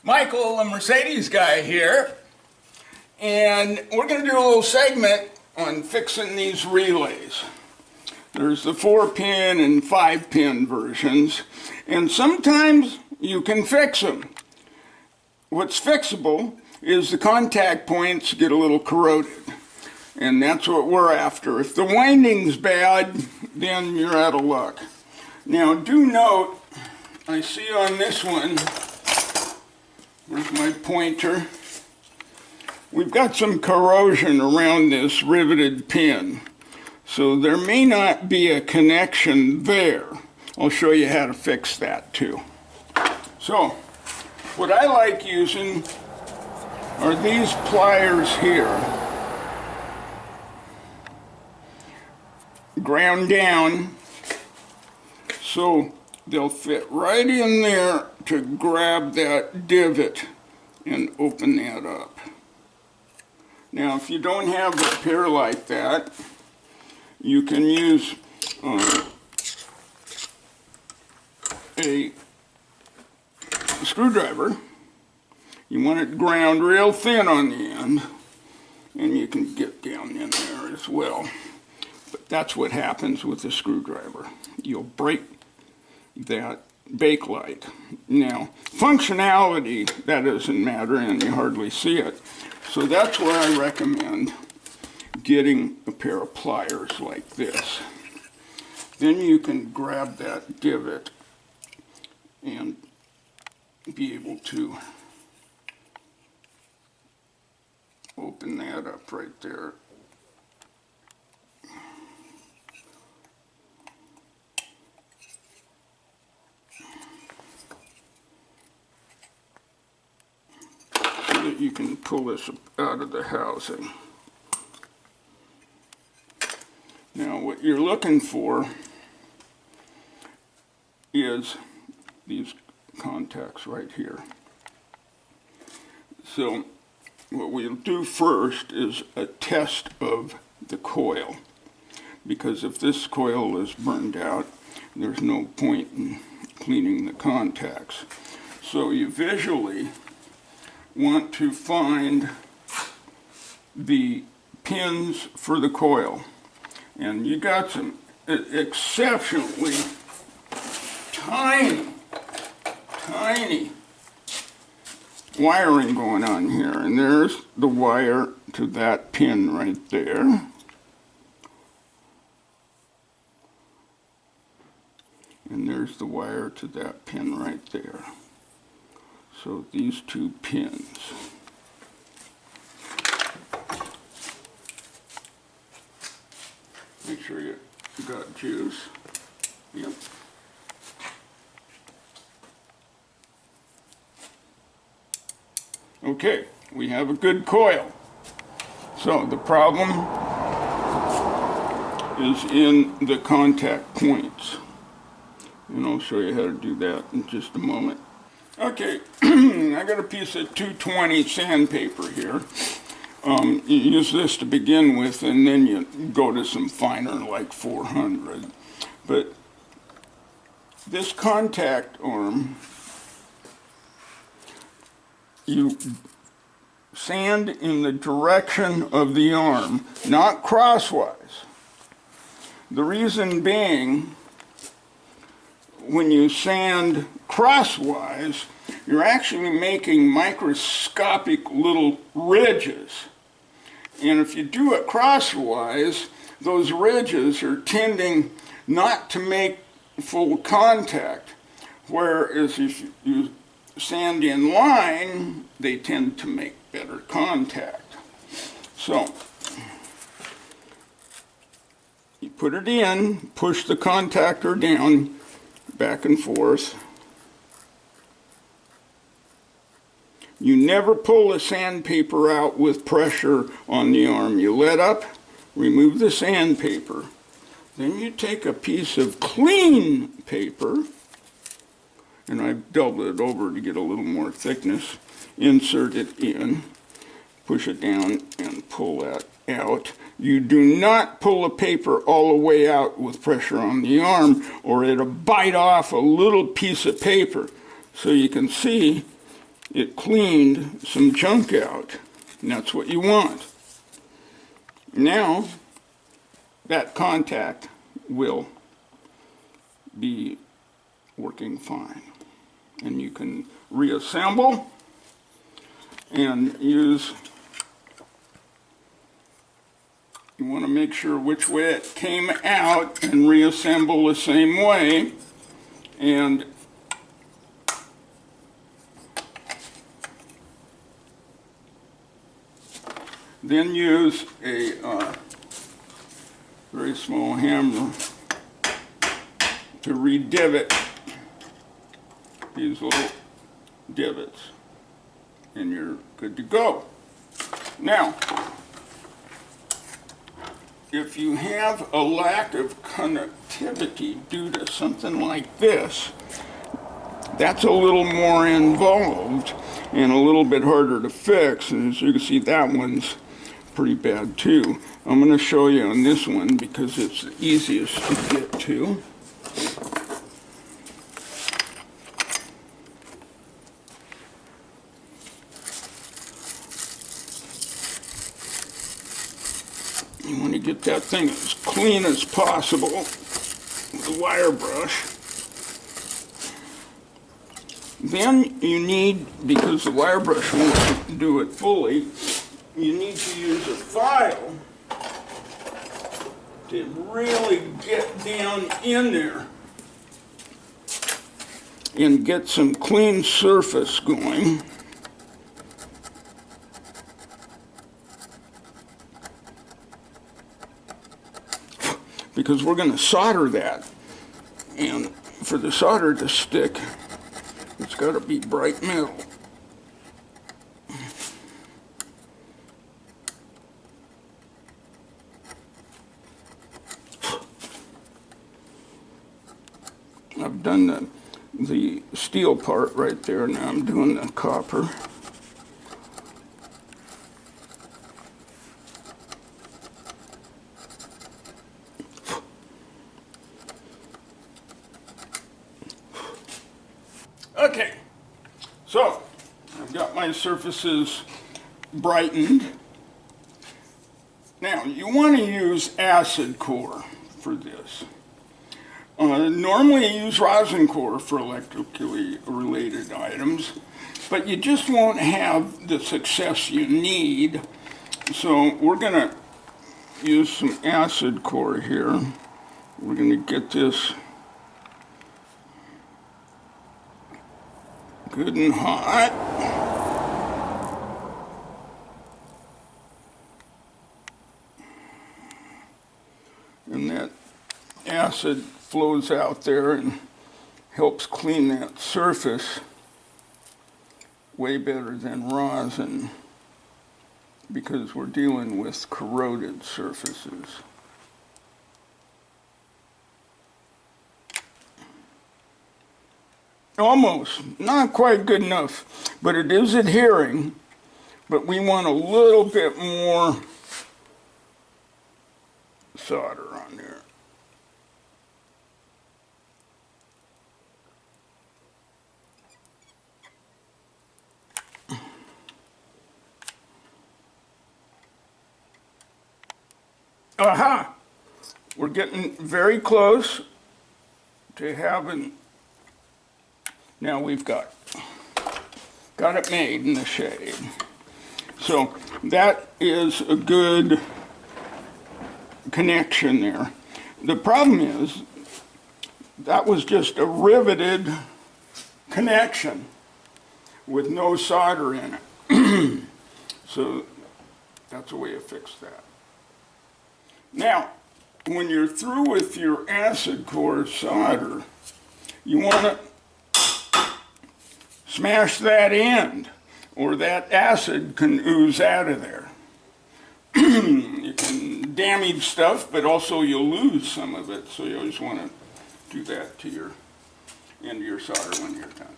Michael, the Mercedes guy here, and we're going to do a little segment on fixing these relays. There's the 4-pin and 5-pin versions, and sometimes you can fix them. What's fixable is the contact points get a little corroded, and that's what we're after. If the winding's bad, then you're out of luck. Now do note, I see on this one, where's my pointer? We've got some corrosion around this riveted pin. So there may not be a connection there. I'll show you how to fix that too. So, what I like using are these pliers here. Ground down so they'll fit right in there to grab that divot and open that up. Now, if you don't have a pair like that, you can use a screwdriver. You want it ground real thin on the end, and you can get down in there as well. But that's what happens with the screwdriver. You'll break that bakelite. Now, functionality, that doesn't matter, and you hardly see it. So that's where I recommend getting a pair of pliers like this. Then you can grab that divot and be able to open that up right there. So that you can pull this out of the housing. Now what you're looking for is these contacts right here. So what we'll do first is a test of the coil, because if this coil is burned out, there's no point in cleaning the contacts. So you visually want to find the pins for the coil. And you got some exceptionally tiny wiring going on here. And there's the wire to that pin right there. And there's the wire to that pin right there. So these two pins. Make sure you got juice. Yep. Okay, we have a good coil. So the problem is in the contact points. And I'll show you how to do that in just a moment. Okay, I got a piece of 220 sandpaper here. You use this to begin with, and then you go to some finer like 400. But this contact arm, you sand in the direction of the arm, not crosswise. The reason being, when you sand crosswise, you're actually making microscopic little ridges. And if you do it crosswise, those ridges are tending not to make full contact. Whereas if you sand in line, they tend to make better contact. So, you put it in, push the contactor down, back and forth. You never pull the sandpaper out with pressure on the arm. You let up, remove the sandpaper. Then you take a piece of clean paper, and I've doubled it over to get a little more thickness, insert it in, push it down, and pull that out. You do not pull the paper all the way out with pressure on the arm, or it'll bite off a little piece of paper. So you can see it cleaned some junk out, and that's what you want. Now, that contact will be working fine. And you can reassemble and use, you want to make sure which way it came out and reassemble the same way. And then use a very small hammer to re-divot these little divots, and you're good to go. Now, if you have a lack of connectivity due to something like this, that's a little more involved and a little bit harder to fix, and as you can see, that one's pretty bad too. I'm going to show you on this one because it's the easiest to get to. You want to get that thing as clean as possible with a wire brush. Then you need, because the wire brush won't do it fully, you need to use a file to really get down in there and get some clean surface going. Because we're going to solder that, and for the solder to stick, it's got to be bright metal. I've done the steel part right there, now I'm doing the copper. Okay, so I've got my surfaces brightened. Now, you want to use acid core for this. Normally I use rosin core for electrically related items, but you just won't have the success you need. So we're going to use some acid core here. We're going to get this good and hot. And that acid flows out there and helps clean that surface way better than rosin because we're dealing with corroded surfaces. Almost, not quite good enough, but it is adhering, but we want a little bit more solder on there. Aha! We're getting very close to having, now we've got it made in the shade. So that is a good connection there. The problem is that was just a riveted connection with no solder in it. So that's a way to fix that. Now, when you're through with your acid core solder, you want to smash that end, or that acid can ooze out of there. You can damage stuff, but also you'll lose some of it, so you always want to do that to your end of your solder when you're done.